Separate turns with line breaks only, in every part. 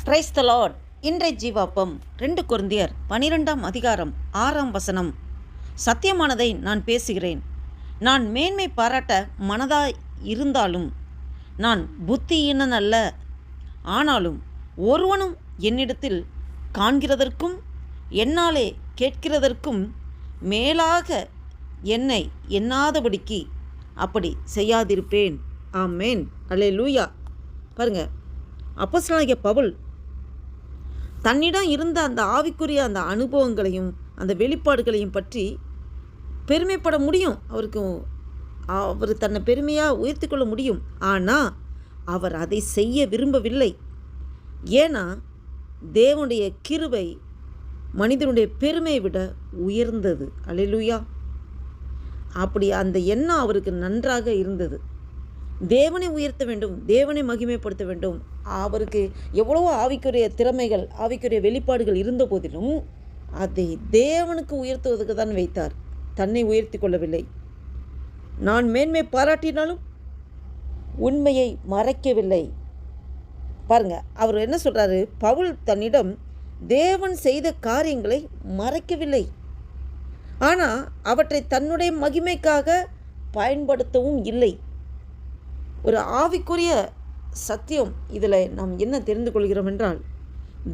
Praise the Lord. இன்றைய ஜீவாப்பம் 2 கொரிந்தியர் 12ஆம் அதிகாரம் 6ஆம் வசனம். சத்தியமானதை நான் பேசுகிறேன். நான் மேன்மை பாராட்ட மனதாய் இருந்தாலும் நான் புத்தியீனன் அல்ல. ஆனாலும் ஒருவனும் என்னிடத்தில் காண்கிறதற்கும் என்னாலே கேட்கிறதற்கும் மேலாக என்னை எண்ணாதபடிக்கு அப்படி செய்யாதிருப்பேன். ஆமேன். அல்லேலூயா. பாருங்க, அப்போஸ்தலனாகிய பவுல் தன்னிடம் இருந்த அந்த ஆவிக்குரிய அந்த அனுபவங்களையும் அந்த வெளிப்பாடுகளையும் பற்றி பெருமைப்பட முடியும். அவர் தன்னை பெருமையாக உயர்த்தி கொள்ள முடியும். ஆனால் அவர் அதை செய்ய விரும்பவில்லை. ஏன்னா தேவனுடைய கிருபை மனிதனுடைய பெருமையை விட உயர்ந்தது. அல்லேலூயா. அப்படி அந்த எண்ணம் அவருக்கு நன்றாக இருந்தது. தேவனை உயர்த்த வேண்டும், தேவனை மகிமைப்படுத்த வேண்டும். அவருக்கு எவ்வளவோ ஆவிக்குரிய திறமைகள், ஆவிக்குரிய வெளிப்பாடுகள் இருந்த போதிலும் அதை தேவனுக்கு உயர்த்துவதற்கு தான் வைத்தார். தன்னை உயர்த்தி கொள்ளவில்லை. நான் மேன்மை பாராட்டினாலும் உண்மையை மறைக்கவில்லை. பாருங்க, அவர் என்ன சொல்றாரு? பவுல் தன்னிடம் தேவன் செய்த காரியங்களை மறைக்கவில்லை. ஆனால் அவற்றை தன்னுடைய மகிமைக்காக பயன்படுத்தவும் இல்லை. ஒரு ஆவிக்குரிய சத்தியம் இதில் நாம் என்ன தெரிந்து கொள்கிறோம் என்றால்,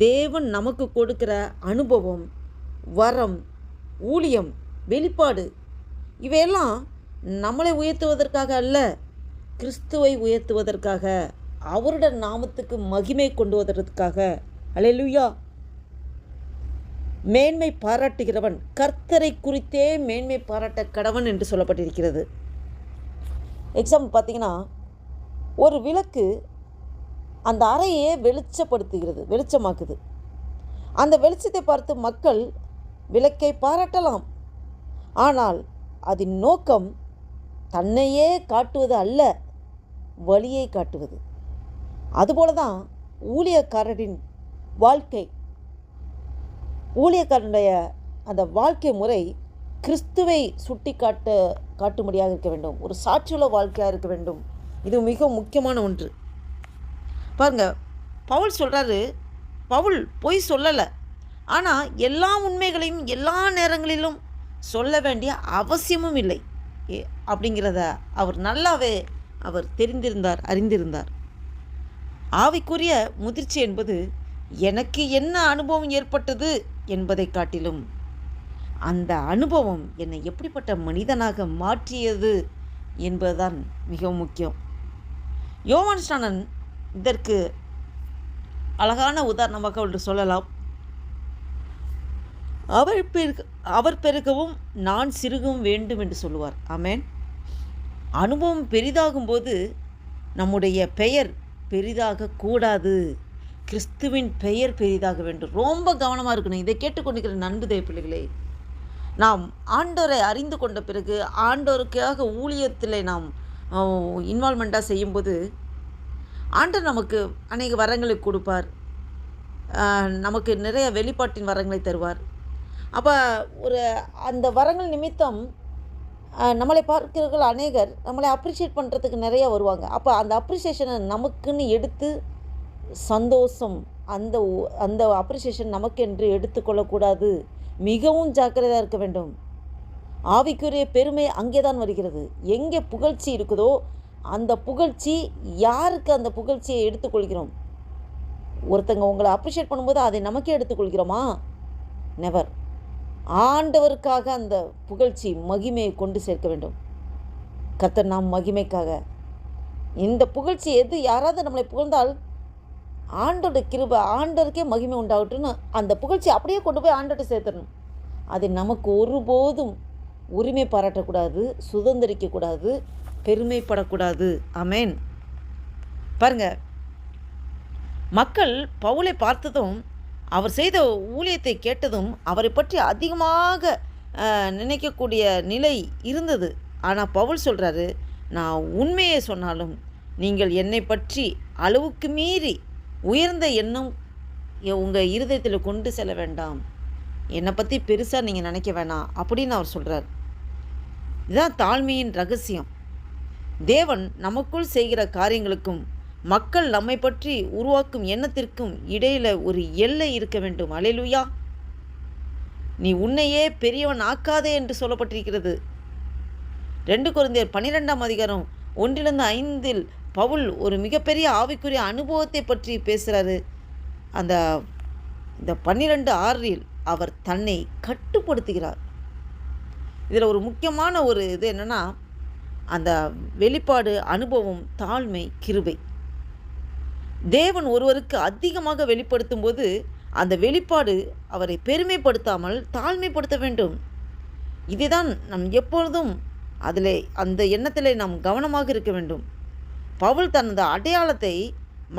தேவன் நமக்கு கொடுக்கிற அனுபவம், வரம், ஊழியம், வெளிப்பாடு இவையெல்லாம் நம்மளை உயர்த்துவதற்காக அல்ல, கிறிஸ்துவை உயர்த்துவதற்காக, அவருடைய நாமத்துக்கு மகிமை கொண்டு வருவதற்காக. அல்லேலூயா. மேன்மை பாராட்டுகிறவன் கர்த்தரை குறித்தே மேன்மை பாராட்ட கடவன் என்று சொல்லப்பட்டிருக்கிறது. எக்ஸாம்பிள் பார்த்தீங்கன்னா, ஒரு விளக்கு அந்த அறையே வெளிச்சமாக்குது. அந்த வெளிச்சத்தை பார்த்து மக்கள் விளக்கை பாராட்டலாம். ஆனால் அதன் நோக்கம் தன்னையே காட்டுவது அல்ல, வழியை காட்டுவது. அதுபோல தான் ஊழியக்காரரின் வாழ்க்கை. ஊழியக்காரனுடைய அந்த வாழ்க்கை முறை கிறிஸ்துவை சுட்டி காட்டும்படியாக இருக்க வேண்டும். ஒரு சாட்சியுள்ள வாழ்க்கையாக இருக்க வேண்டும். இது மிக முக்கியமான ஒன்று. பாருங்க, பவுல் சொல்கிறாரு, பவுல் பொய் சொல்லலை. ஆனால் எல்லா உண்மைகளையும் எல்லா நேரங்களிலும் சொல்ல வேண்டிய அவசியமும் இல்லை அப்படிங்கிறத அவர் நல்லாவே அறிந்திருந்தார். ஆவிக்குரிய முதிர்ச்சி என்பது எனக்கு என்ன அனுபவம் ஏற்பட்டது என்பதை காட்டிலும் அந்த அனுபவம் என்னை எப்படிப்பட்ட மனிதனாக மாற்றியது என்பதுதான் மிகவும் முக்கியம். யோவான் ஸ்நானன் இதற்கு அழகான உதாரணமாக ஒன்று சொல்லலாம். அவர் பெருகவும் நான் சிறுகவும் வேண்டும் என்று சொல்லுவார். ஆமேன். அனுபவம் பெரிதாகும்போது நம்முடைய பெயர் பெரிதாக கூடாது, கிறிஸ்துவின் பெயர் பெரிதாக வேண்டும். ரொம்ப கவனமாக இருக்கணும். இதை கேட்டுக்கொண்டிருக்கிற நண்பு தேவ பிள்ளைகளே, நாம் ஆண்டவரை அறிந்து கொண்ட பிறகு ஆண்டவருக்காக ஊழியத்தில் நாம் இன்வால்மெண்ட்டாக செய்யும்போது ஆண்டவர் நமக்கு அநேக வரங்களை கொடுப்பார். நமக்கு நிறைய வெளிப்பாட்டின் வரங்களை தருவார். அப்போ அந்த வரங்கள் நிமித்தம் நம்மளை பார்க்கிறவர்கள் அநேகர் நம்மளை அப்ரிஷியேட் பண்ணுறதுக்கு நிறையா வருவாங்க. அப்போ அந்த அப்ரிஷியேஷனை நமக்குன்னு எடுத்து சந்தோஷம், அந்த அப்ரிஷியேஷன் நமக்கென்று எடுத்துக்கொள்ளக்கூடாது. மிகவும் ஜாக்கிரதையாக இருக்க வேண்டும். ஆவிக்குரிய பெருமை அங்கே தான் வருகிறது. எங்கே புகழ்ச்சி இருக்குதோ அந்த புகழ்ச்சி, யாருக்கு அந்த புகழ்ச்சியை எடுத்துக்கொள்கிறோம்? ஒருத்தங்க உங்களை அப்ரிஷியேட் பண்ணும்போது அதை நமக்கே எடுத்துக்கொள்கிறோமா? நெவர். ஆண்டவருக்காக அந்த புகழ்ச்சி மகிமையை கொண்டு சேர்க்க வேண்டும். கர்த்தர் நாம் மகிமைக்காக இந்த புகழ்ச்சி யாராவது நம்மளை புகழ்ந்தால் ஆண்டோட கிருபை, ஆண்டவருக்கே மகிமை உண்டாகட்டும்னு அந்த புகழ்ச்சி அப்படியே கொண்டு போய் ஆண்டோட்ட சேர்த்துடணும். அதை நமக்கு ஒருபோதும் உரிமை பாராட்டக்கூடாது, சுதந்திரிக்கக்கூடாது, பெருமைப்படக்கூடாது. ஆமேன். பாருங்க, மக்கள் பவுலை பார்த்ததும் அவர் செய்த ஊழியத்தை கேட்டதும் அவரை பற்றி அதிகமாக நினைக்கக்கூடிய நிலை இருந்தது. ஆனால் பவுல் சொல்கிறாரு, நான் உண்மையை சொன்னாலும் நீங்கள் என்னை பற்றி அளவுக்கு மீறி உயர்ந்த எண்ணம் உங்கள் இருதயத்தில் கொண்டு செல்ல வேண்டாம், என்னை பற்றி பெருசாக நீங்கள் நினைக்க வேணாம் அப்படின்னு அவர் சொல்கிறார். இதுதான் தாழ்மையின் ரகசியம். தேவன் நமக்குள் செய்கிற காரியங்களுக்கும் மக்கள் நம்மை பற்றி உருவாக்கும் எண்ணத்திற்கும் இடையில் ஒரு எல்லை இருக்க வேண்டும். அல்லேலூயா. நீ உன்னையே பெரியவன் ஆக்காதே என்று சொல்லப்பட்டிருக்கிறது. 2 கொரிந்தியர் 12ஆம் அதிகாரம் 1-5 பவுல் ஒரு மிகப்பெரிய ஆவிக்குரிய அனுபவத்தை பற்றி பேசுகிறாரு. அந்த இந்த 12:6 அவர் தன்னை கட்டுப்படுத்துகிறார். இதில் ஒரு முக்கியமான ஒரு இது என்னென்னா, அந்த வெளிப்பாடு, அனுபவம், தாழ்மை, கிருபை. தேவன் ஒருவருக்கு அதிகமாக வெளிப்படுத்தும் போது அந்த வெளிப்பாடு அவரை பெருமைப்படுத்தாமல் தாழ்மைப்படுத்த வேண்டும். இதுதான் நம் எப்பொழுதும் அதில் அந்த எண்ணத்தில் நாம் கவனமாக இருக்க வேண்டும். பவுல் தனது அடையாளத்தை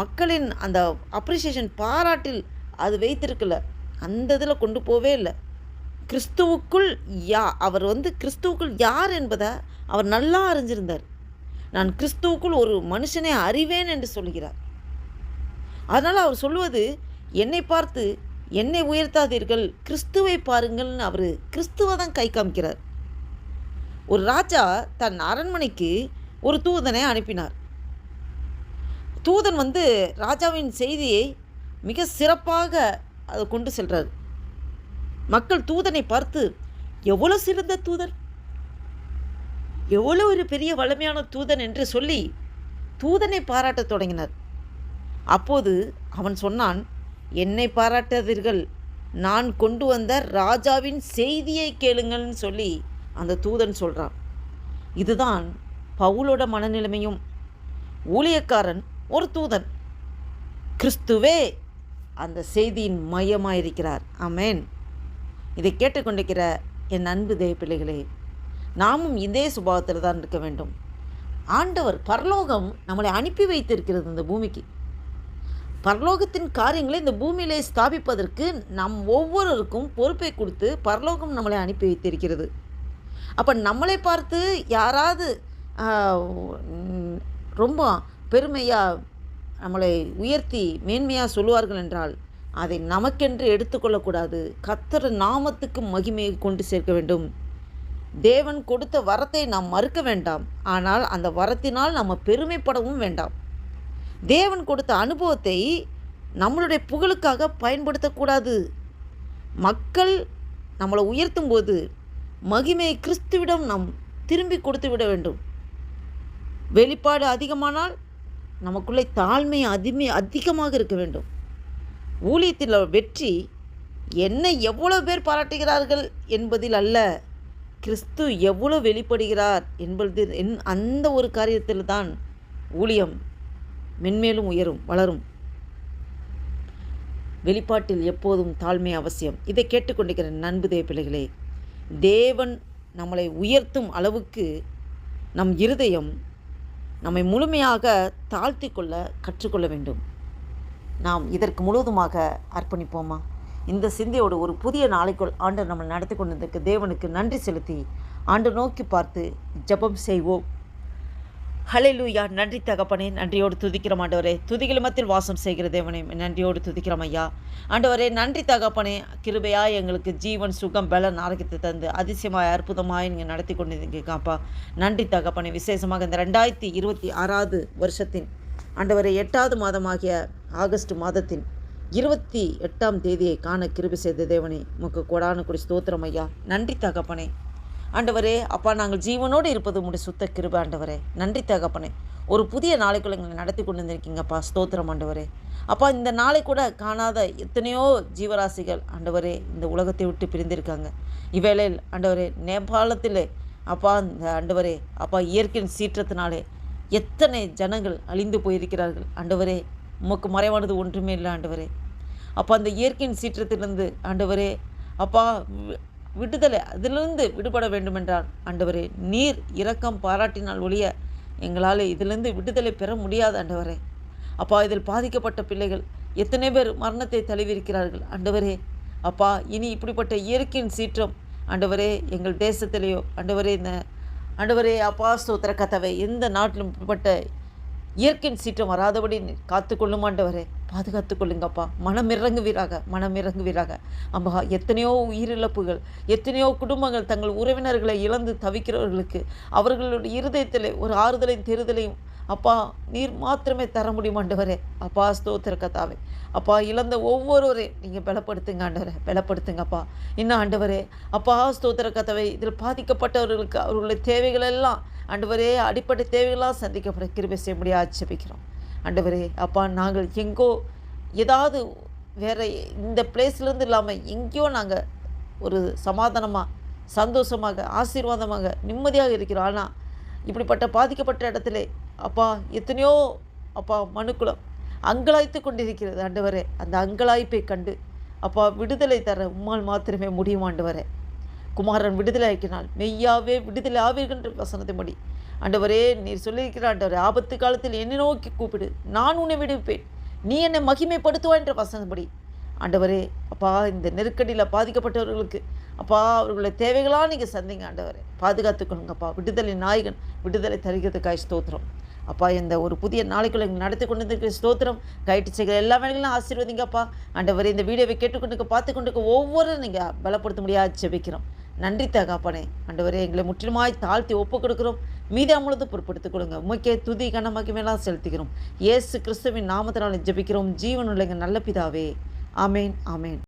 மக்களின் அந்த அப்ரிசியேஷன், பாராட்டில் அது வைத்திருக்கல, அந்த இதில் கொண்டு போவே இல்லை. கிறிஸ்துவுக்குள் அவர் கிறிஸ்துவுக்குள் யார் என்பதை அவர் நல்லா அறிஞ்சிருந்தார். நான் கிறிஸ்துவுக்குள் ஒரு மனுஷனை அறிவேன் என்று சொல்கிறார். அதனால் அவர் சொல்லுவது, என்னை பார்த்து என்னை உயர்த்தாதீர்கள், கிறிஸ்துவை பாருங்கள்னு அவர் கிறிஸ்துவை தான் கை காமிக்கிறார். ஒரு ராஜா தன் அரண்மனைக்கு ஒரு தூதனை அனுப்பினார். தூதன் ராஜாவின் செய்தியை மிக சிறப்பாக அதை கொண்டு செல்றார். மக்கள் தூதனை பார்த்து, எவ்வளோ சிறந்த தூதன், எவ்வளோ ஒரு பெரிய வலிமையான தூதன் என்று சொல்லி தூதனை பாராட்டத் தொடங்கினார். அப்போது அவன் சொன்னான், என்னை பாராட்டாதீர்கள், நான் கொண்டு வந்த ராஜாவின் செய்தியை கேளுங்கள்னு சொல்லி அந்த தூதன் சொல்கிறான். இதுதான் பவுலோட மனநிலைமையும். ஊழியக்காரன் ஒரு தூதன், கிறிஸ்துவே அந்த செய்தியின் மையமாயிருக்கிறார். ஆமென். இதை கேட்டுக்கொண்டிருக்கிற என் அன்பு தேவ பிள்ளைகளே, நாமும் இதே சுபாவத்தில் தான் இருக்க வேண்டும். ஆண்டவர் பரலோகம் நம்மளை அனுப்பி வைத்திருக்கிறது இந்த பூமிக்கு. பரலோகத்தின் காரியங்களை இந்த பூமியிலே ஸ்தாபிப்பதற்கு நம் ஒவ்வொருவருக்கும் பொறுப்பை கொடுத்து பரலோகம் நம்மளை அனுப்பி வைத்திருக்கிறது. அப்போ நம்மளை பார்த்து யாராவது ரொம்ப பெருமையாக நம்மளை உயர்த்தி மேன்மையாக சொல்லுவார்கள் என்றால் அதை நமக்கென்று எடுத்துக்கொள்ளக்கூடாது. கர்த்தர் நாமத்துக்கு மகிமையை கொண்டு சேர்க்க வேண்டும். தேவன் கொடுத்த வரத்தை நாம் மறுக்க வேண்டாம், ஆனால் அந்த வரத்தினால் நம்ம பெருமைப்படவும் வேண்டாம். தேவன் கொடுத்த அனுபவத்தை நம்மளுடைய புகழுக்காக பயன்படுத்தக்கூடாது. மக்கள் நம்மளை உயர்த்தும் போது மகிமையை கிறிஸ்துவிடம் நாம் திரும்பி கொடுத்து விட வேண்டும். வெளிப்பாடு அதிகமானால் நமக்குள்ளே தாழ்மை அதிகமாக இருக்க வேண்டும். ஊழியத்தில் வெற்றி என்னை எவ்வளோ பேர் பாராட்டுகிறார்கள் என்பதில் அல்ல, கிறிஸ்து எவ்வளோ வெளிப்படுகிறார் என்பது அந்த ஒரு காரியத்தில் தான் ஊழியம் மென்மேலும் உயரும், வளரும். வெளிப்பாட்டில் எப்போதும் தாழ்மை அவசியம். இதை கேட்டுக்கொண்டிருக்கிற நண்பு தேவ பிள்ளைகளே, தேவன் நம்மளை உயர்த்தும் அளவுக்கு நம் இருதயம் நம்மை முழுமையாக தாழ்த்தி கொள்ள கற்றுக்கொள்ள வேண்டும். நாம் இதற்கு முழுவதுமாக அர்ப்பணிப்போமா? இந்த சிந்தையோடு ஒரு புதிய நாளைக்குள் ஆண்டவர் நம்மளை நடத்தி கொண்டிருக்க தேவனுக்கு நன்றி செலுத்தி ஆண்டு நோக்கி பார்த்து ஜெபம் செய்வோம். ஹல்லேலூயா. நன்றி தகப்பனே, நன்றியோடு துதிக்கிறோம் ஆண்டவரே. துதிகள் மத்தியில் வாசம் செய்கிற தேவனே, நன்றியோடு துதிக்கிறோம் ஐயா. ஆண்டவரே நன்றி தகப்பனே, கிருபையாய் எங்களுக்கு ஜீவன், சுகம், பலன், ஆரோக்கியத்தை தந்து அதிசயமாய் அற்புதமாய் நீங்கள் நடத்தி கொண்டிருக்கீங்கப்பா. நன்றி தகப்பனே. விசேஷமாக இந்த 2026 வருஷத்தின் ஆண்டவரே 8வது மாதமாகிய ஆகஸ்ட் மாதத்தின் 28ஆம் தேதியை காண கிருபை செய்த தேவனே, உமக்கு கோடான கொடி ஸ்தோத்திரம் ஐயா. நன்றி தகப்பனே. ஆண்டவரே அப்பா, நாங்கள் ஜீவனோடு இருப்பது உங்களுடைய சுத்த கிருபை ஆண்டவரே. நன்றி தகப்பனே. ஒரு புதிய நாளைக்குள்ள எங்களை நடத்தி கொண்டு வந்திருக்கீங்கப்பா. ஸ்தோத்திரம் ஆண்டவரே. அப்பா, இந்த நாளை கூட காணாத எத்தனையோ ஜீவராசிகள் ஆண்டவரே இந்த உலகத்தை விட்டு பிரிந்திருக்காங்க. இவ்வேளையில் ஆண்டவரே நேபாளத்தில் அப்பா இந்த ஆண்டவரே அப்பா இயற்கையின் சீற்றத்தினாலே எத்தனை ஜனங்கள் அழிந்து போயிருக்கிறார்கள் ஆண்டவரே. உமக்கு மறைவானது ஒன்றுமே இல்லை ஆண்டவரே. அப்பா அந்த இயற்கையின் சீற்றத்திலிருந்து ஆண்டவரே அப்பா விடுதலை, அதிலிருந்து விடுபட வேண்டுமென்றால் ஆண்டவரே நீர் இரக்கம் பாராட்டினால் ஒழிய எங்களால் இதிலிருந்து விடுதலை பெற முடியாது ஆண்டவரே. அப்பா இதில் பாதிக்கப்பட்ட பிள்ளைகள் எத்தனை பேர் மரணத்தை தழுவிருக்கிறார்கள் ஆண்டவரே. அப்பா இனி இப்படிப்பட்ட இயற்கையின் சீற்றம் ஆண்டவரே எங்கள் தேசத்திலேயோ ஆண்டவரே இந்த ஆண்டவரே அப்பா ஸ்தோத்திர கதவை எந்த நாட்டிலும் இப்படிப்பட்ட இயற்கையின் சீற்றம் வராதபடி காத்துக்கொள்ளும் ஆண்டவரே. பாதுகாத்து கொள்ளுங்கப்பா. மனம் இறங்குவீராக. அப்பா எத்தனையோ உயிரிழப்புகள், எத்தனையோ குடும்பங்கள் தங்கள் உறவினர்களை இழந்து தவிக்கிறவர்களுக்கு அவர்களுடைய இருதயத்தில் ஒரு ஆறுதலையும் தெருதலையும் அப்பா நீர் மாத்திரமே தர முடியும் ஆண்டவரே. அப்பா ஸ்தோத்திர கர்த்தாவே. அப்பா இழந்த ஒவ்வொருவரையும் நீங்கள் பலப்படுத்துங்க ஆண்டவரே, பலப்படுத்துங்கப்பா. இன்னும் ஆண்டவரே அப்பா ஸ்தோத்திர கர்த்தாவே, இதில் பாதிக்கப்பட்டவர்களுக்கு அவர்களுடைய தேவைகள் எல்லாம் ஆண்டவரே, அடிப்படை தேவைகளாக சந்திக்கப்பட கிருபை செய்ய முடியாது ஜெபிக்கிறோம் ஆண்டவரே. அப்பா நாங்கள் எங்கோ ஏதாவது வேறு இந்த பிளேஸ்லேருந்து இல்லாமல் எங்கேயோ நாங்கள் ஒரு சமாதானமாக, சந்தோஷமாக, ஆசீர்வாதமாக, நிம்மதியாக இருக்கிறோம். ஆனால் இப்படிப்பட்ட பாதிக்கப்பட்ட இடத்துல அப்பா எத்தனையோ அப்பா மனுக்குலம் அங்கலாய்த்து கொண்டிருக்கிறது ஆண்டவரே. அந்த அங்கலாய்ப்பை கண்டு அப்பா விடுதலை தர உம்மால் மாத்திரமே முடியும் ஆண்டவரே. குமாரன் விடுதலை ஆக்கினால் மெய்யாவே விடுதலை ஆவீர்கின்ற வசனத்தின்படி ஆண்டவரே நீர் சொல்லியிருக்கிற ஆண்டவரே, ஆபத்து காலத்தில் என்னை நோக்கி கூப்பிடு, நான் உன்னை விடுவிப்பேன், நீ என்னை மகிமைப்படுத்துவாய் என்ற வசனப்படி ஆண்டவரே அப்பா இந்த நெருக்கடியில் பாதிக்கப்பட்டவர்களுக்கு அப்பா அவர்களுடைய தேவைகளாக நீங்கள் சந்திங்க ஆண்டவரே. பாதுகாத்துக்கொள்ளுங்கப்பா. விடுதலை நாயகன் விடுதலை தருகிறதுக்காய் ஸ்தோத்திரம் அப்பா. இந்த ஒரு புதிய நாளைக்குள்ள நடத்தி கொண்டு இருக்கிற ஸ்தோத்திரம். கைட்டு செய்கிற எல்லா வேலைகளும் ஆசீர்வதிங்கப்பா ஆண்டவரே. இந்த வீடியோவை கேட்டுக்கொண்டு பார்த்து கொண்டு ஒவ்வொரு நீங்கள் பலப்படுத்த முடியாது ஜெபிக்கிறோம். நன்றி தகப்பனே ஆண்டவரே. எங்களை முற்றிலுமாய் தாழ்த்தி ஒப்பு கொடுக்குறோம். மீதி அமுழுது பொறுப்படுத்திக் கொடுங்க. உமைக்கே துதி கனமகிமையெல்லாம் செலுத்துகிறோம். இயேசு கிறிஸ்துவின் நாமத்தினால் ஜெபிக்கிறோம் ஜீவனுள்ள எங்கள் நல்ல பிதாவே. ஆமேன், ஆமேன்.